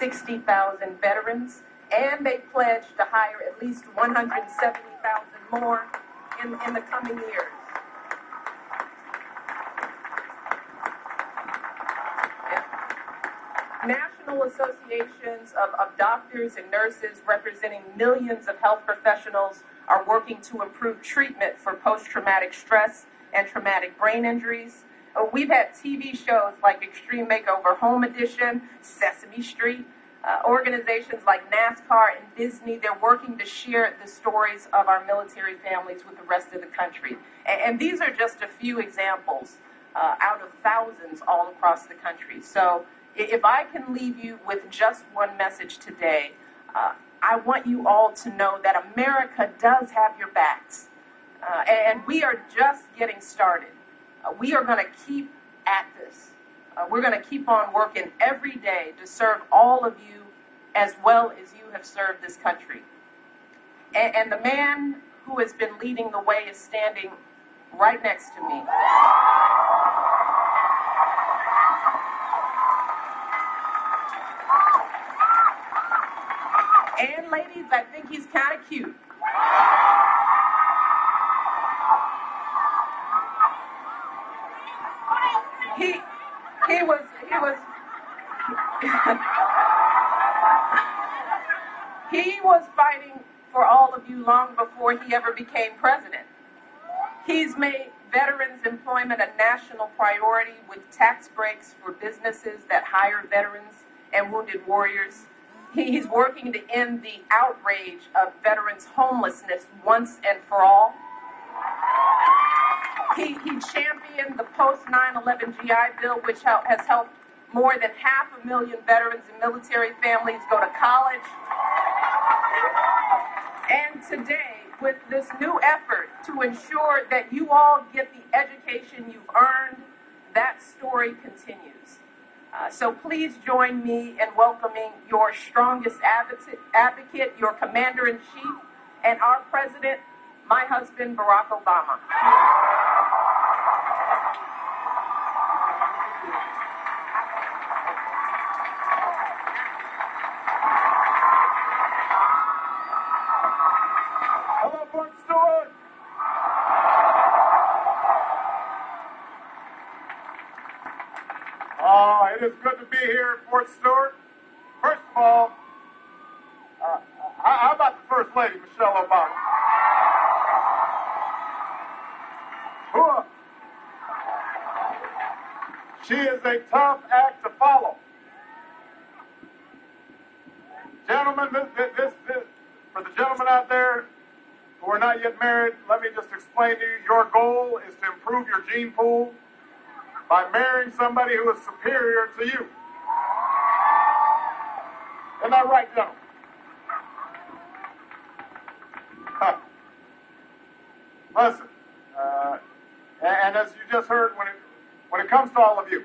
60,000 veterans, and they pledged to hire at least 170,000 more in the coming years. National associations of doctors and nurses representing millions of health professionals are working to improve treatment for post-traumatic stress and traumatic brain injuries. We've had TV shows like Extreme Makeover Home Edition, Sesame Street, organizations like NASCAR and Disney. They're working to share the stories of our military families with the rest of the country. And these are just a few examples out of thousands all across the country. So if I can leave you with just one message today, I want you all to know that America does have your backs. And we are just getting started. We are going to keep at this. We're going to keep on working every day to serve all of you as well as you have served this country. And the man who has been leading the way is standing right next to me. And ladies, I think he's kind of cute. He was fighting for all of you long before he ever became president. He's made veterans employment a national priority with tax breaks for businesses that hire veterans and wounded warriors. He's working to end the outrage of veterans' homelessness once and for all. He championed the post-9/11 GI Bill, which has helped more than 500,000 veterans and military families go to college. And today, with this new effort to ensure that you all get the education you've earned, that story continues. So please join me in welcoming your strongest advocate, your commander-in-chief, and our president, my husband, Barack Obama. Hello, Fort Stewart. It is good to be here at Fort Stewart. First of all, how about the First Lady, Michelle Obama? She is a tough act to follow. Gentlemen, for the gentlemen out there who are not yet married, let me just explain to you, your goal is to improve your gene pool by marrying somebody who is superior to you. Isn't that right, gentlemen? Listen, and as you just heard, when it comes to all of you,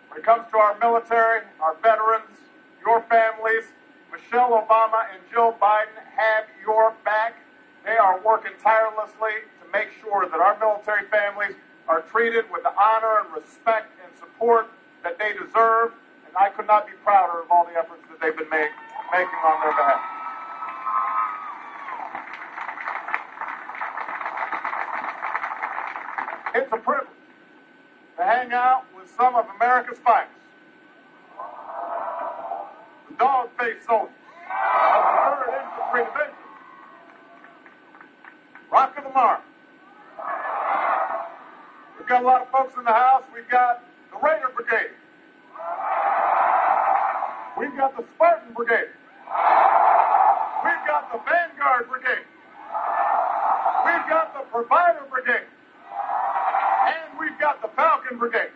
when it comes to our military, our veterans, your families, Michelle Obama and Joe Biden have your back. They are working tirelessly to make sure that our military families are treated with the honor and respect and support that they deserve, and I could not be prouder of all the efforts that they've been making on their behalf. It's a privilege to hang out with some of America's finest. The dog-faced soldiers of the 3rd Infantry Division. Rock of the Mark. We've got a lot of folks in the house. We've got the Raider Brigade. We've got the Spartan Brigade. We've got the Vanguard Brigade. We've got the Provider Brigade. And we've got the Falcon Brigade.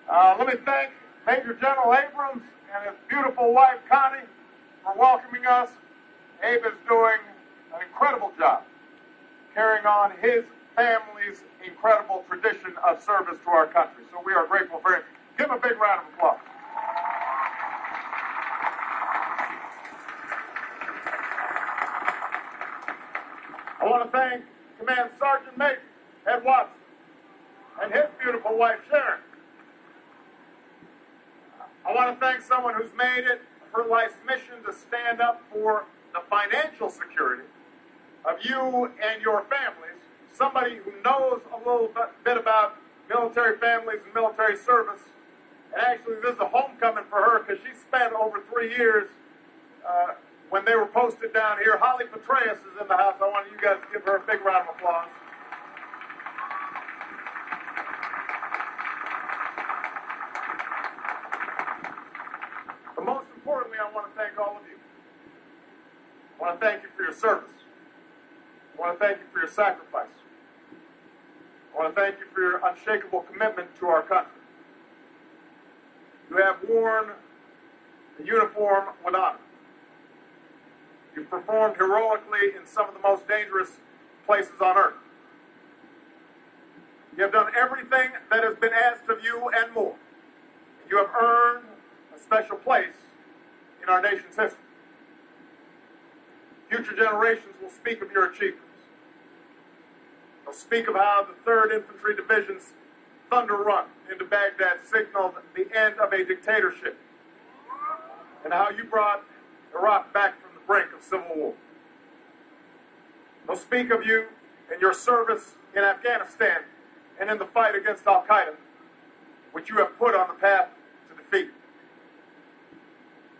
Let me thank Major General Abrams and his beautiful wife, Connie, for welcoming us. Abe is doing an incredible job carrying on his family's incredible tradition of service to our country. So we are grateful for him. Give him a big round of applause. I want to thank Command Sergeant Major Ed Watson and his beautiful wife, Sharon. I want to thank someone who's made it her life's mission to stand up for the financial security of you and your families, somebody who knows a little bit about military families and military service. And actually, this is a homecoming for her because she spent over 3 years when they were posted down here. Holly Petraeus is in the house. I want you guys to give her a big round of applause. But most importantly, I want to thank all of you. I want to thank you for your service. I want to thank you for your sacrifice. I want to thank you for your unshakable commitment to our country. You have worn the uniform with honor. You've performed heroically in some of the most dangerous places on earth. You have done everything that has been asked of you and more. You have earned a special place in our nation's history. Future generations will speak of your achievements. They'll speak of how the 3rd Infantry Division's thunder run into Baghdad signaled the end of a dictatorship, and how you brought Iraq back from the brink of civil war. They'll speak of you and your service in Afghanistan and in the fight against Al-Qaeda, which you have put on the path to defeat.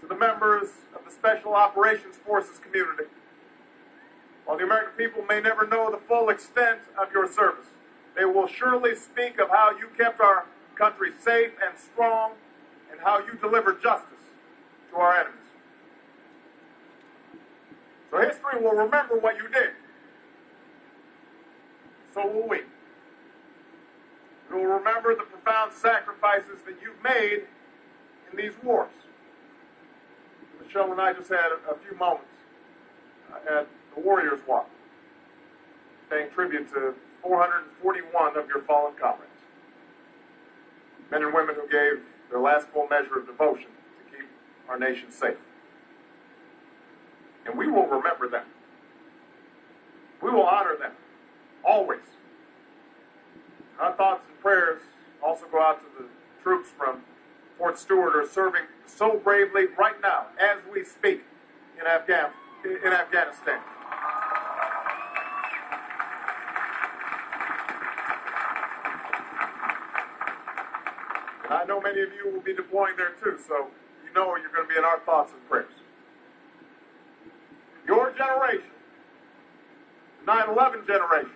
To the members of the Special Operations Forces community, while the American people may never know the full extent of your service, they will surely speak of how you kept our country safe and strong and how you delivered justice to our enemies. So history will remember what you did. So will we. We will remember the profound sacrifices that you've made in these wars. Michelle and I just had a few moments at the Warriors Walk, paying tribute to 441 of your fallen comrades. Men and women who gave their last full measure of devotion to keep our nation safe. And we will remember them. We will honor them, always. Our thoughts and prayers also go out to the troops from Fort Stewart who are serving so bravely right now, as we speak, in Afghanistan. And I know many of you will be deploying there too, so you know you're going to be in our thoughts and prayers. Your generation, the 9/11 generation,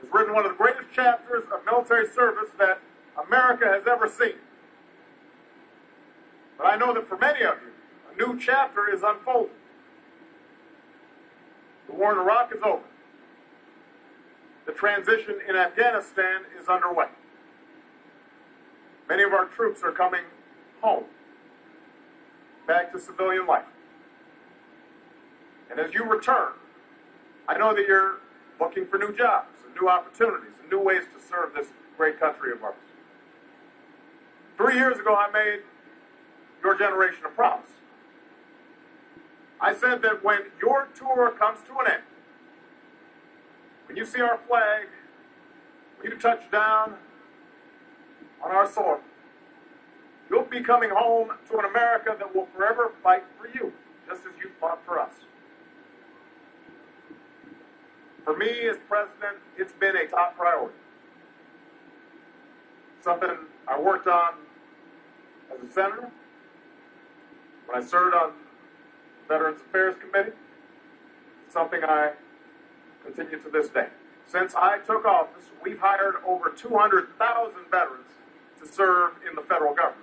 has written one of the greatest chapters of military service that America has ever seen. But I know that for many of you, a new chapter is unfolding. The war in Iraq is over. The transition in Afghanistan is underway. Many of our troops are coming home, back to civilian life. And as you return, I know that you're looking for new jobs and new opportunities and new ways to serve this great country of ours. 3 years ago, I made your generation a promise. I said that when your tour comes to an end, when you see our flag, when you touch down on our soil, you'll be coming home to an America that will forever fight for you, just as you fought for us. For me as president, it's been a top priority. Something I worked on as a senator, when I served on the Veterans Affairs Committee, something I continue to this day. Since I took office, we've hired over 200,000 veterans to serve in the federal government.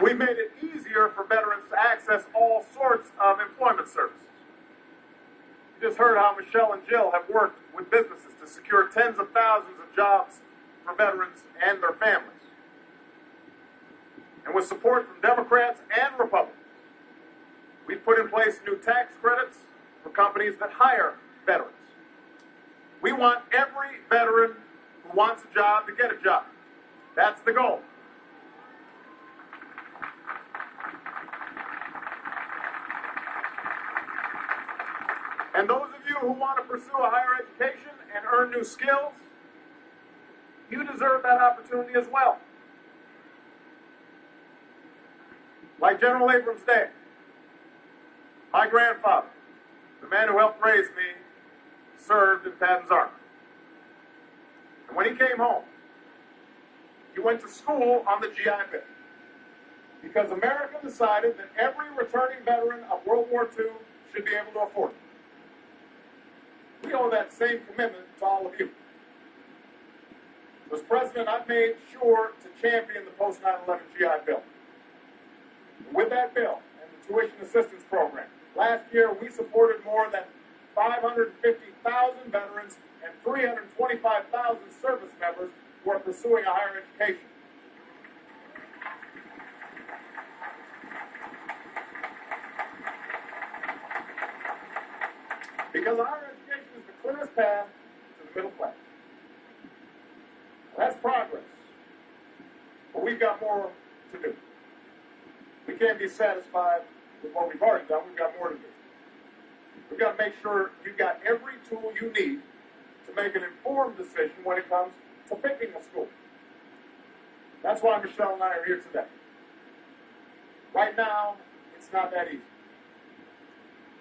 We've made it easier for veterans to access all sorts of employment services. You just heard how Michelle and Jill have worked with businesses to secure tens of thousands of jobs for veterans and their families. And with support from Democrats and Republicans, we've put in place new tax credits for companies that hire veterans. We want every veteran who wants a job to get a job. That's the goal. And those of you who want to pursue a higher education and earn new skills, you deserve that opportunity as well. Like General Abrams' dad, my grandfather, the man who helped raise me, served in Patton's Army. And when he came home, he went to school on the GI Bill. Because America decided that every returning veteran of World War II should be able to afford it. We owe that same commitment to all of you. As president, I've made sure to champion the post 9/11 GI Bill. And with that bill and the tuition assistance program, last year we supported more than 550,000 veterans and 325,000 service members who are pursuing a higher education. Because higher education is the clearest path to the middle class. That's progress. But we've got more to do. We can't be satisfied with what we've already done. We've got more to do. We've got to make sure you've got every tool you need to make an informed decision when it comes to picking a school. That's why Michelle and I are here today. Right now, it's not that easy.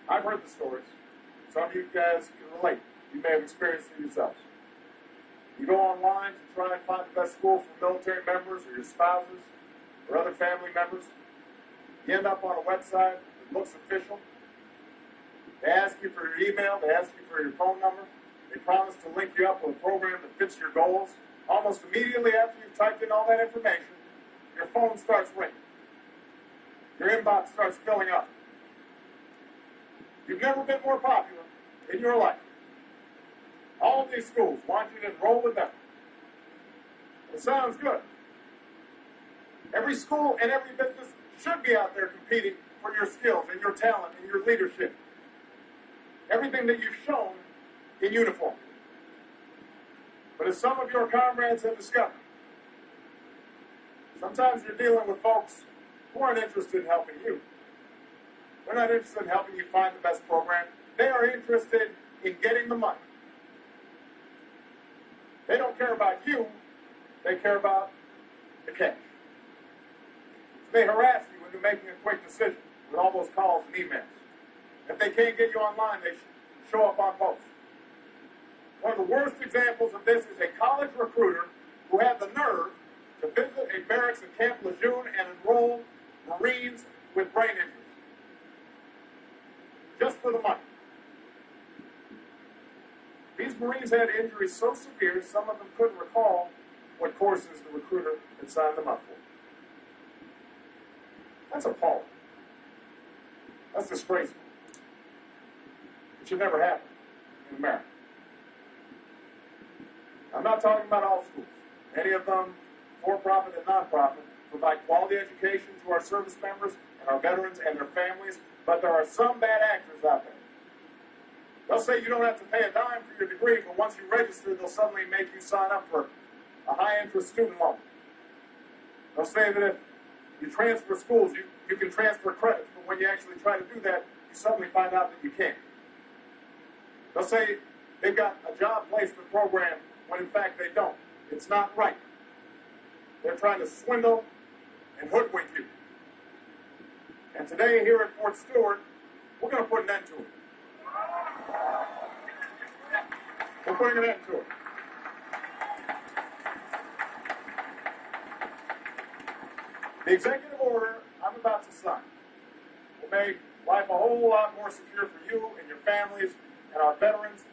I've heard the stories. Some of you guys can relate. You may have experienced it yourselves. You go online to try and find the best school for military members or your spouses or other family members. You end up on a website that looks official. They ask you for your email. They ask you for your phone number. They promise to link you up with a program that fits your goals. Almost immediately after you've typed in all that information, your phone starts ringing. Your inbox starts filling up. You've never been more popular in your life. All of these schools want you to enroll with them. It sounds good. Every school and every business should be out there competing for your skills and your talent and your leadership. Everything that you've shown in uniform. But as some of your comrades have discovered, sometimes you're dealing with folks who aren't interested in helping you. They're not interested in helping you find the best program. They are interested in getting the money. They don't care about you. They care about the cash. So they harass you into making a quick decision with all those calls and emails. If they can't get you online, they show up on posts. One of the worst examples of this is a college recruiter who had the nerve to visit a barracks in Camp Lejeune and enroll Marines with brain injuries. Just for the money. These Marines had injuries so severe, some of them couldn't recall what courses the recruiter had signed them up for. That's appalling. That's disgraceful. It should never happen in America. I'm not talking about all schools. Many of them, for-profit and non-profit, provide quality education to our service members and our veterans and their families, but there are some bad actors out there. They'll say you don't have to pay a dime for your degree, but once you register, they'll suddenly make you sign up for a high-interest student loan. They'll say that if you transfer schools, you can transfer credits, but when you actually try to do that, you suddenly find out that you can't. They'll say they've got a job placement program when in fact they don't. It's not right. They're trying to swindle and hoodwink you. And today here at Fort Stewart, we're going to put an end to it. We're putting an end to it. The executive order I'm about to sign will make life a whole lot more secure for you and your families and our veterans,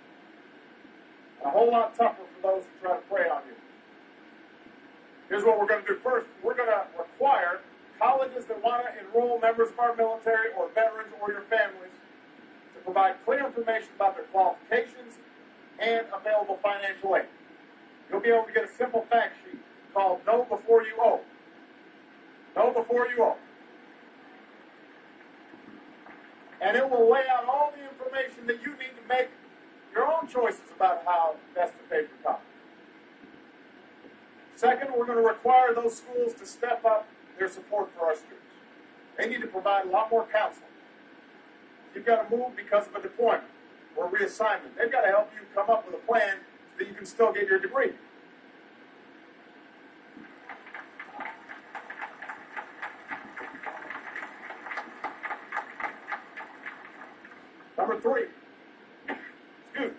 and a whole lot tougher for those who try to prey on you. Here's what we're going to do first. We're going to require colleges that want to enroll members of our military or veterans or your families to provide clear information about their qualifications and available financial aid. You'll be able to get a simple fact sheet called Know Before You Owe. Know Before You Owe. And it will lay out all the information that you need to make your own choices about how best to pay for college. Second, we're going to require those schools to step up their support for our students. They need to provide a lot more counseling. You've got to move because of a deployment. or reassignment. They've got to help you come up with a plan so that you can still get your degree. Number three. Excuse me.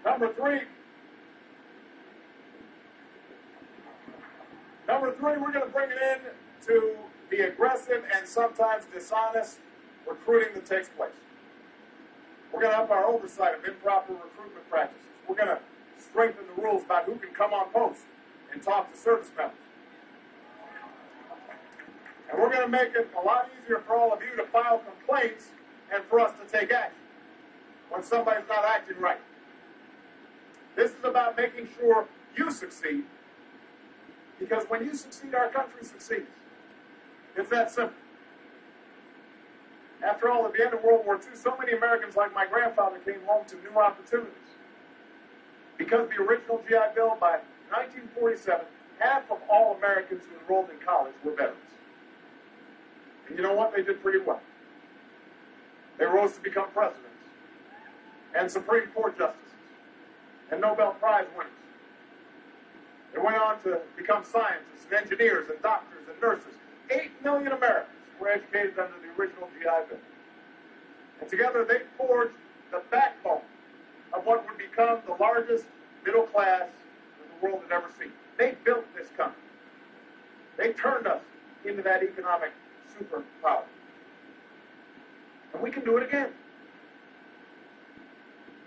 Number three, we're going to bring it in to the aggressive and sometimes dishonest recruiting that takes place. We're going to up our oversight of improper recruitment practices. We're going to strengthen the rules about who can come on post and talk to service members. And we're going to make it a lot easier for all of you to file complaints and for us to take action when somebody's not acting right. This is about making sure you succeed, because when you succeed, our country succeeds. It's that simple. After all, at the end of World War II, so many Americans like my grandfather came home to new opportunities. Because of the original GI Bill, by 1947, half of all Americans who enrolled in college were veterans. And you know what? They did pretty well. They rose to become presidents and Supreme Court justices and Nobel Prize winners. They went on to become scientists and engineers and doctors and nurses. 8 million Americans were educated under the original GI Bill. And together they forged the backbone of what would become the largest middle class that the world had ever seen. They built this country. They turned us into that economic superpower. And we can do it again.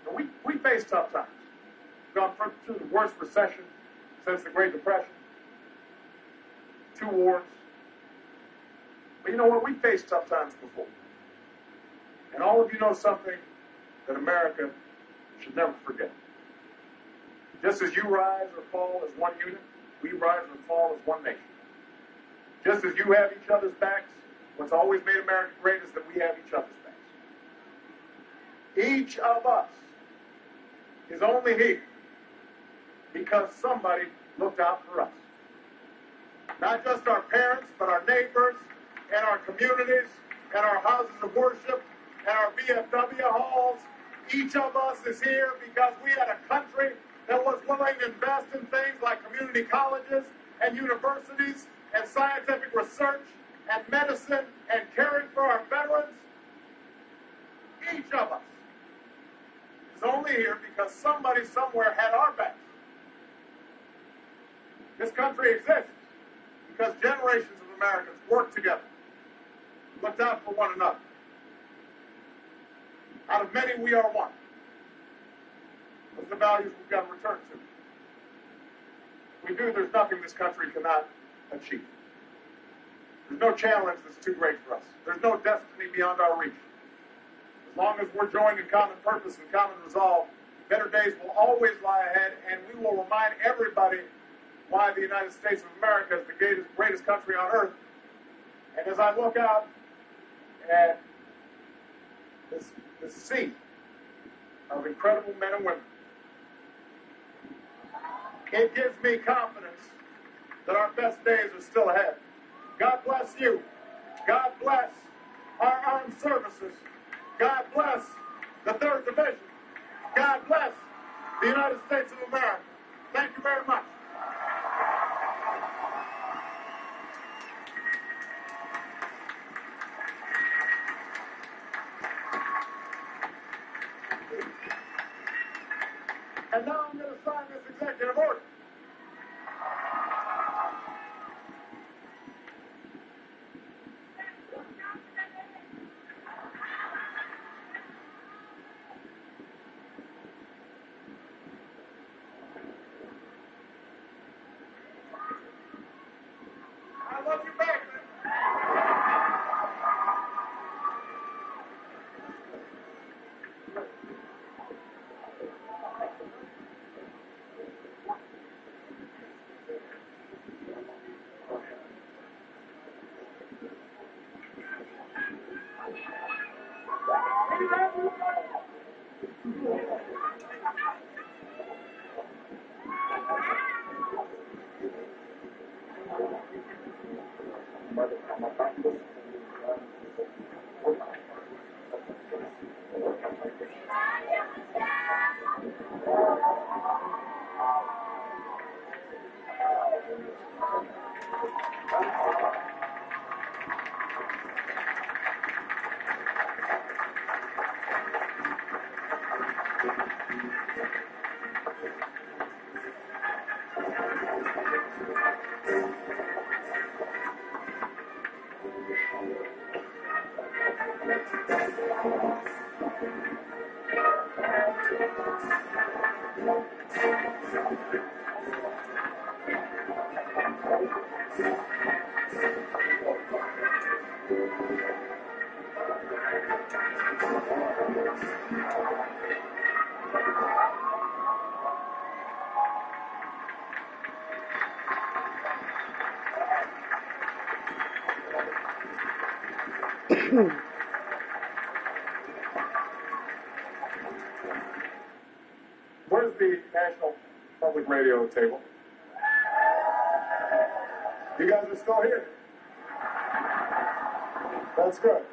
And we face tough times. We've gone through the worst recession since the Great Depression. 2 wars. But you know what? We faced tough times before. And all of you know something that America should never forget. Just as you rise or fall as one unit, we rise or fall as one nation. Just as you have each other's backs, what's always made America great is that we have each other's backs. Each of us is only here because somebody looked out for us. Not just our parents, but our neighbors and our communities and our houses of worship and our VFW halls. Each of us is here because we had a country that was willing to invest in things like community colleges and universities and scientific research and medicine and caring for our veterans. Each of us is only here because somebody somewhere had our backs. This country exists because generations of Americans worked together, looked out for one another. Out of many, we are one. Those are the values we've got to return to. If we do, there's nothing this country cannot achieve. There's no challenge that's too great for us. There's no destiny beyond our reach. As long as we're joined in common purpose and common resolve, better days will always lie ahead, and we will remind everybody why the United States of America is the greatest country on earth. And as I look out at this sea of incredible men and women, it gives me confidence that our best days are still ahead. God bless you. God bless our armed services. God bless the 3rd Division. God bless the United States of America. Thank you very much. And now I'm going to sign this executive order. I love you back, man. Where's the National Public Radio table? You guys are still here. That's good.